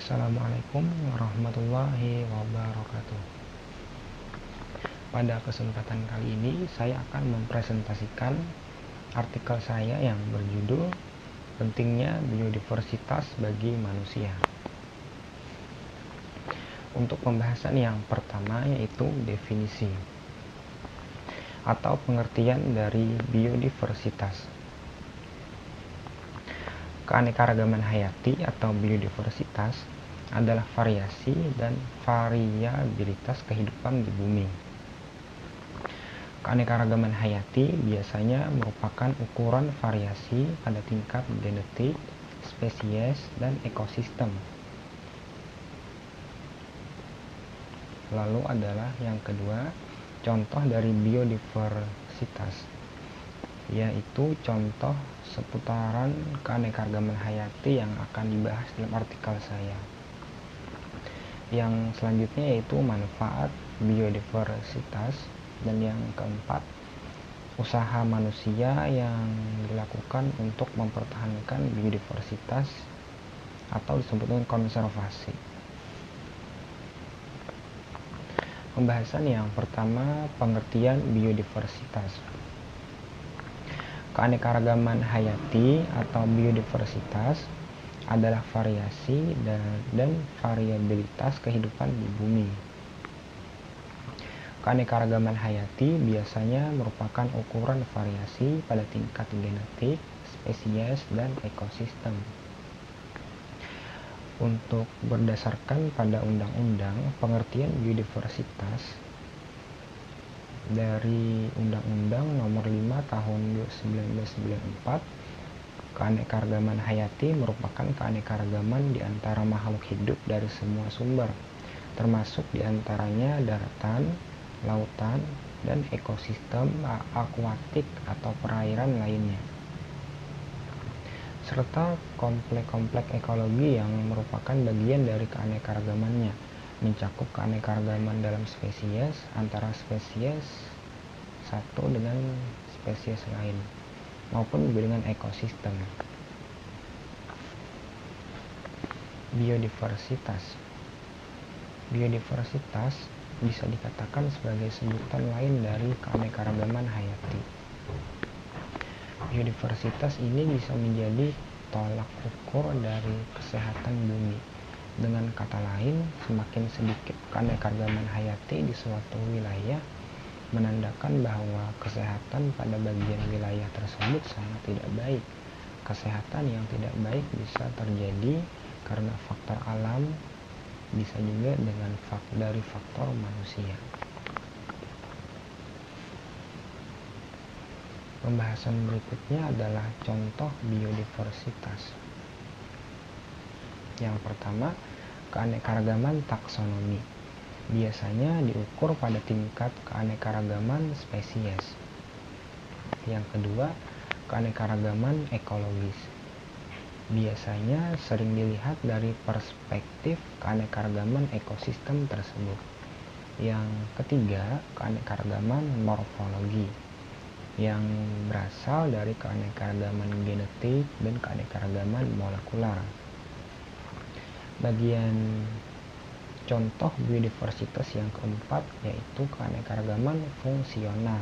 Assalamualaikum warahmatullahi wabarakatuh. Pada kesempatan kali ini saya akan mempresentasikan artikel saya yang berjudul Pentingnya Biodiversitas bagi Manusia. Untuk pembahasan yang pertama yaitu definisi atau pengertian dari biodiversitas. Keanekaragaman hayati atau biodiversitas adalah variasi dan variabilitas kehidupan di bumi. Keanekaragaman hayati biasanya merupakan ukuran variasi pada tingkat genetik, spesies, dan ekosistem. Lalu adalah yang kedua, contoh dari biodiversitas, yaitu contoh seputaran keanekaragaman hayati yang akan dibahas dalam artikel saya. Yang selanjutnya yaitu manfaat biodiversitas, dan yang keempat, usaha manusia yang dilakukan untuk mempertahankan biodiversitas atau disebut dengan konservasi. Pembahasan yang pertama, pengertian biodiversitas. Keanekaragaman hayati atau biodiversitas adalah variasi dan variabilitas kehidupan di bumi. Keanekaragaman hayati biasanya merupakan ukuran variasi pada tingkat genetik, spesies, dan ekosistem. Untuk berdasarkan pada undang-undang pengertian biodiversitas dari Undang-Undang Nomor 5 Tahun 1994, keanekaragaman hayati merupakan keanekaragaman di antara makhluk hidup dari semua sumber, termasuk di antaranya daratan, lautan, dan ekosistem akuatik atau perairan lainnya, serta komplek-komplek ekologi yang merupakan bagian dari keanekaragamannya, mencakup keanekaragaman dalam spesies, antara spesies satu dengan spesies lain, maupun juga dengan ekosistem. Biodiversitas bisa dikatakan sebagai sebutan lain dari keanekaragaman hayati. Biodiversitas ini bisa menjadi tolak ukur dari kesehatan bumi. Dengan kata lain, semakin sedikit keanekaragaman hayati di suatu wilayah menandakan bahwa kesehatan pada bagian wilayah tersebut sangat tidak baik. Kesehatan yang tidak baik bisa terjadi karena faktor alam, bisa juga dari faktor manusia. Pembahasan berikutnya adalah contoh biodiversitas. Yang pertama, keanekaragaman taksonomi. Biasanya diukur pada tingkat keanekaragaman spesies. Yang kedua, keanekaragaman ekologis. Biasanya sering dilihat dari perspektif keanekaragaman ekosistem tersebut. Yang ketiga, keanekaragaman morfologi, yang berasal dari keanekaragaman genetik dan keanekaragaman molekular. Bagian contoh biodiversitas yang keempat yaitu keanekaragaman fungsional,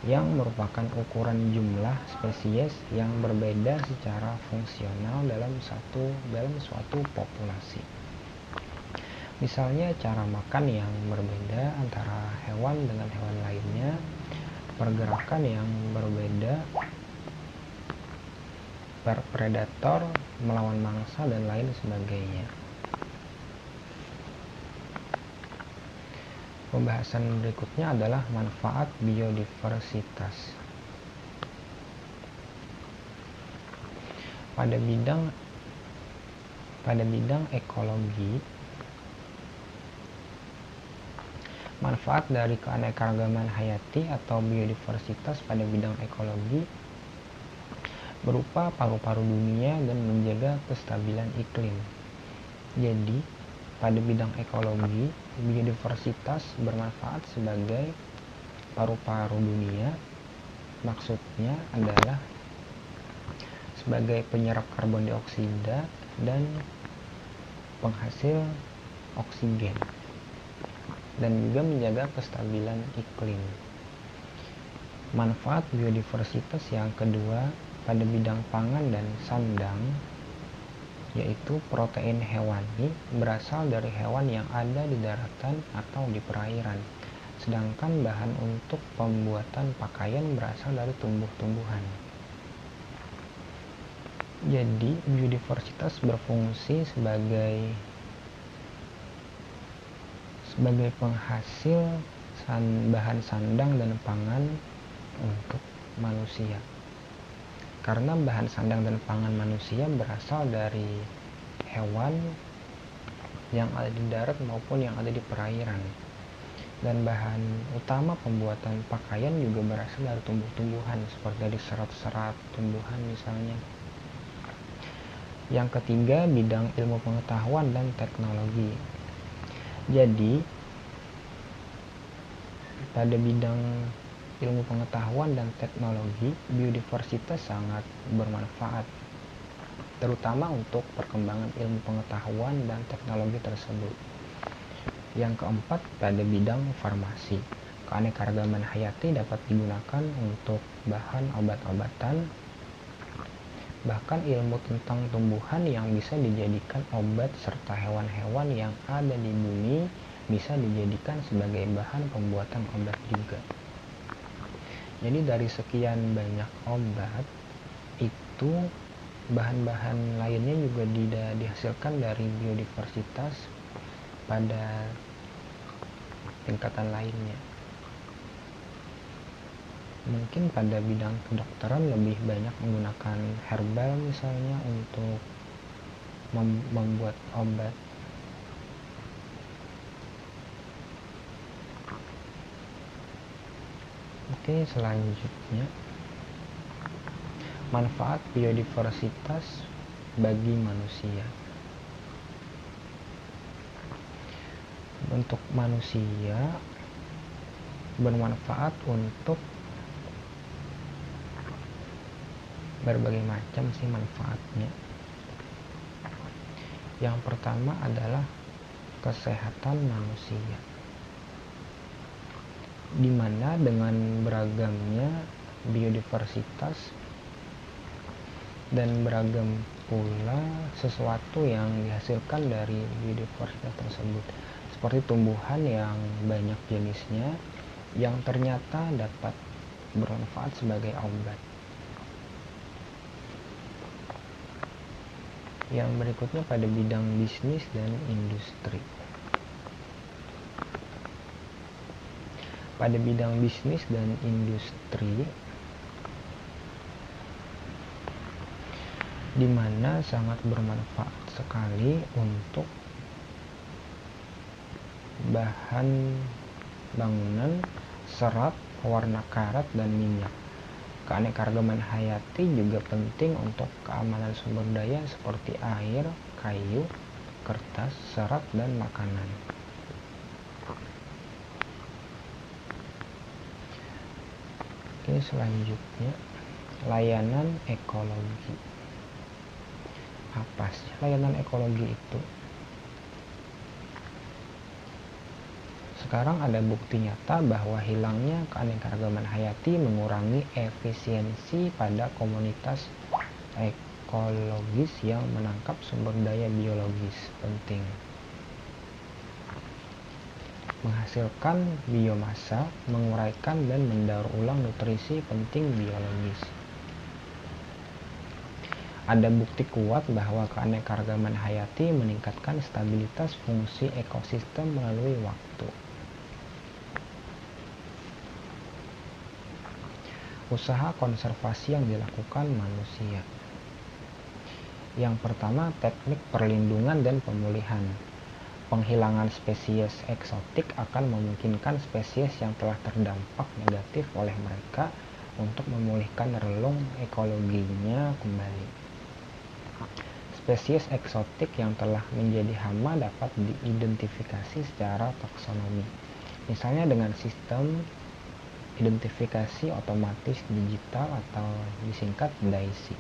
yang merupakan ukuran jumlah spesies yang berbeda secara fungsional dalam suatu populasi. Misalnya cara makan yang berbeda antara hewan dengan hewan lainnya, pergerakan yang berbeda, predator melawan mangsa, dan lain sebagainya. Pembahasan berikutnya adalah manfaat biodiversitas. Pada bidang ekologi, manfaat dari keanekaragaman hayati atau biodiversitas pada bidang ekologi berupa paru-paru dunia dan menjaga kestabilan iklim. Jadi, pada bidang ekologi, biodiversitas bermanfaat sebagai paru-paru dunia. Maksudnya adalah sebagai penyerap karbon dioksida dan penghasil oksigen, dan juga menjaga kestabilan iklim. Manfaat biodiversitas yang kedua pada bidang pangan dan sandang yaitu protein hewani berasal dari hewan yang ada di daratan atau di perairan, sedangkan bahan untuk pembuatan pakaian berasal dari tumbuh-tumbuhan. Jadi biodiversitas berfungsi sebagai penghasil bahan sandang dan pangan untuk manusia. Karena bahan sandang dan pangan manusia berasal dari hewan yang ada di darat maupun yang ada di perairan. Dan bahan utama pembuatan pakaian juga berasal dari tumbuh-tumbuhan, seperti dari serat-serat tumbuhan misalnya. Yang ketiga, bidang ilmu pengetahuan dan teknologi. Jadi, pada bidang ilmu pengetahuan dan teknologi, biodiversitas sangat bermanfaat, terutama untuk perkembangan ilmu pengetahuan dan teknologi tersebut. Yang keempat, pada bidang farmasi, keanekaragaman hayati dapat digunakan untuk bahan obat-obatan. Bahkan ilmu tentang tumbuhan yang bisa dijadikan obat serta hewan-hewan yang ada di bumi bisa dijadikan sebagai bahan pembuatan obat juga. Jadi dari sekian banyak obat itu, bahan-bahan lainnya juga dihasilkan dari biodiversitas pada tingkatan lainnya. Mungkin pada bidang kedokteran lebih banyak menggunakan herbal misalnya untuk membuat obat. Oke, selanjutnya manfaat biodiversitas bagi manusia. Untuk manusia bermanfaat untuk berbagai macam sih manfaatnya. Yang pertama adalah kesehatan manusia, di mana dengan beragamnya biodiversitas dan beragam pula sesuatu yang dihasilkan dari biodiversitas tersebut, seperti tumbuhan yang banyak jenisnya yang ternyata dapat bermanfaat sebagai obat. Yang berikutnya pada bidang bisnis dan industri. Pada bidang bisnis dan industri, di mana sangat bermanfaat sekali untuk bahan bangunan, serat, warna karat, dan minyak. Keanekaragaman hayati juga penting untuk keamanan sumber daya seperti air, kayu, kertas, serat, dan makanan. Oke, selanjutnya layanan ekologi. Apa sih layanan ekologi itu? Sekarang ada bukti nyata bahwa hilangnya keanekaragaman hayati mengurangi efisiensi pada komunitas ekologis yang menangkap sumber daya biologis penting, menghasilkan biomasa, menguraikan dan mendaur ulang nutrisi penting biologis. Ada bukti kuat bahwa keanekaragaman hayati meningkatkan stabilitas fungsi ekosistem melalui waktu. Usaha konservasi yang dilakukan manusia. Yang pertama, teknik perlindungan dan pemulihan. Penghilangan spesies eksotik akan memungkinkan spesies yang telah terdampak negatif oleh mereka untuk memulihkan relung ekologinya kembali. Spesies eksotik yang telah menjadi hama dapat diidentifikasi secara taksonomi, misalnya dengan sistem identifikasi otomatis digital atau disingkat DAISY.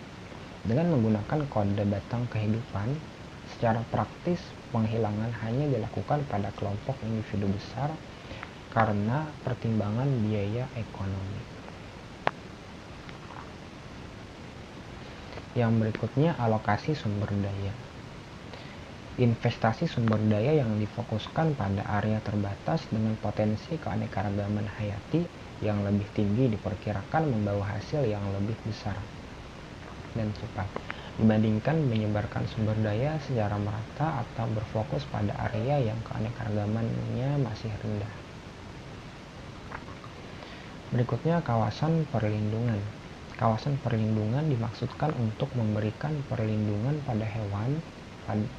Dengan menggunakan kode batang kehidupan, secara praktis penghilangan hanya dilakukan pada kelompok individu besar karena pertimbangan biaya ekonomi. Yang berikutnya, alokasi sumber daya. Investasi sumber daya yang difokuskan pada area terbatas dengan potensi keanekaragaman hayati yang lebih tinggi diperkirakan membawa hasil yang lebih besar dan cepat dibandingkan menyebarkan sumber daya secara merata atau berfokus pada area yang keanekaragamannya masih rendah. Berikutnya, kawasan perlindungan. Kawasan perlindungan dimaksudkan untuk memberikan perlindungan pada hewan,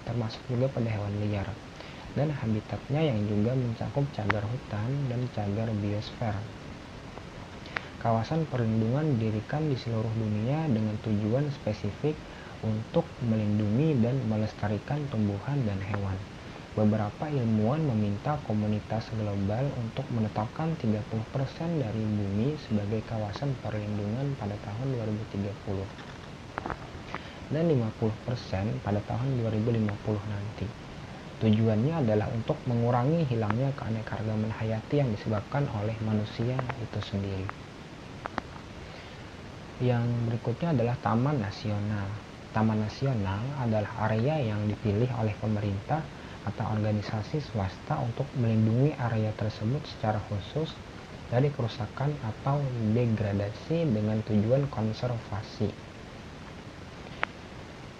termasuk juga pada hewan liar, dan habitatnya yang juga mencakup cagar hutan dan cagar biosfer. Kawasan perlindungan didirikan di seluruh dunia dengan tujuan spesifik untuk melindungi dan melestarikan tumbuhan dan hewan. Beberapa ilmuwan meminta komunitas global untuk menetapkan 30% dari bumi sebagai kawasan perlindungan pada tahun 2030 dan 50% pada tahun 2050 nanti. Tujuannya adalah untuk mengurangi hilangnya keanekaragaman hayati yang disebabkan oleh manusia itu sendiri. Yang berikutnya adalah taman nasional. Taman nasional adalah area yang dipilih oleh pemerintah atau organisasi swasta untuk melindungi area tersebut secara khusus dari kerusakan atau degradasi dengan tujuan konservasi.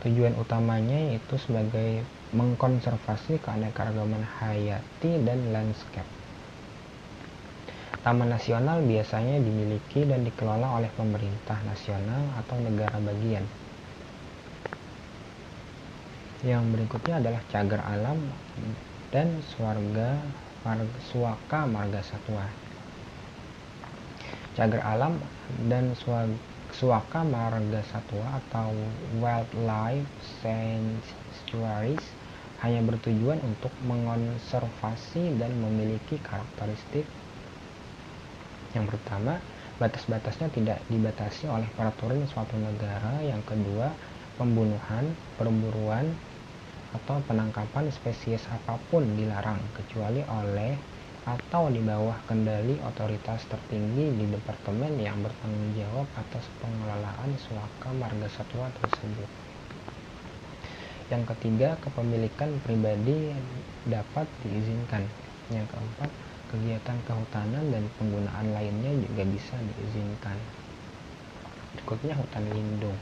Tujuan utamanya yaitu sebagai mengkonservasi keanekaragaman hayati dan landscape. Taman nasional biasanya dimiliki dan dikelola oleh pemerintah nasional atau negara bagian. Yang berikutnya adalah cagar alam dan suaka marga satwa. Cagar alam dan suaka marga satwa atau wildlife sanctuaries hanya bertujuan untuk mengonservasi dan memiliki karakteristik. Yang pertama, batas-batasnya tidak dibatasi oleh peraturan suatu negara. Yang kedua, pembunuhan, perburuan, atau penangkapan spesies apapun dilarang kecuali oleh atau di bawah kendali otoritas tertinggi di departemen yang bertanggung jawab atas pengelolaan suaka marga satwa tersebut. Yang ketiga, kepemilikan pribadi dapat diizinkan. Yang keempat, kegiatan kehutanan dan penggunaan lainnya juga bisa diizinkan. Berikutnya, hutan lindung.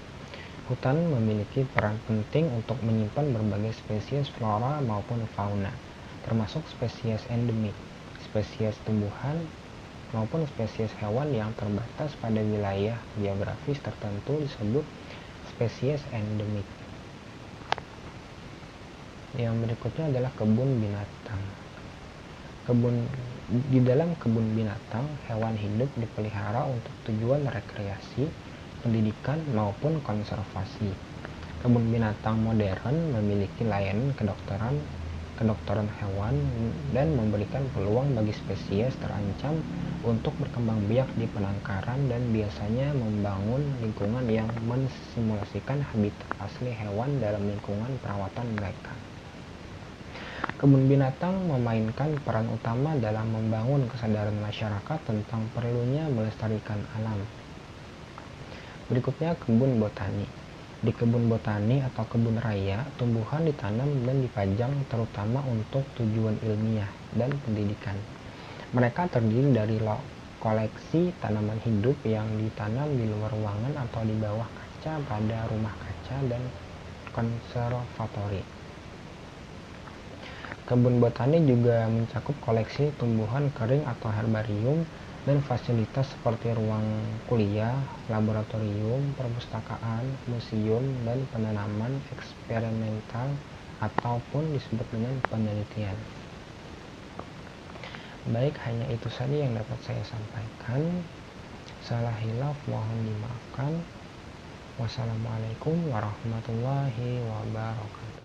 Hutan memiliki peran penting untuk menyimpan berbagai spesies flora maupun fauna, termasuk spesies endemik, spesies tumbuhan, maupun spesies hewan yang terbatas pada wilayah geografis tertentu disebut spesies endemik. Yang berikutnya adalah kebun binatang. Di dalam kebun binatang, hewan hidup dipelihara untuk tujuan rekreasi, pendidikan, maupun konservasi. Kebun binatang modern memiliki layanan kedokteran hewan dan memberikan peluang bagi spesies terancam untuk berkembang biak di penangkaran dan biasanya membangun lingkungan yang mensimulasikan habitat asli hewan dalam lingkungan perawatan mereka. Kebun binatang memainkan peran utama dalam membangun kesadaran masyarakat tentang perlunya melestarikan alam. Berikutnya, kebun botani. Di kebun botani atau kebun raya, tumbuhan ditanam dan dipajang terutama untuk tujuan ilmiah dan pendidikan. Mereka terdiri dari koleksi tanaman hidup yang ditanam di luar ruangan atau di bawah kaca pada rumah kaca dan konservatori. Kebun botani juga mencakup koleksi tumbuhan kering atau herbarium dan fasilitas seperti ruang kuliah, laboratorium, perpustakaan, museum, dan penanaman eksperimental ataupun disebut dengan penelitian. Baik, hanya itu saja yang dapat saya sampaikan. Salah hilaf mohon dimaafkan. Wassalamualaikum warahmatullahi wabarakatuh.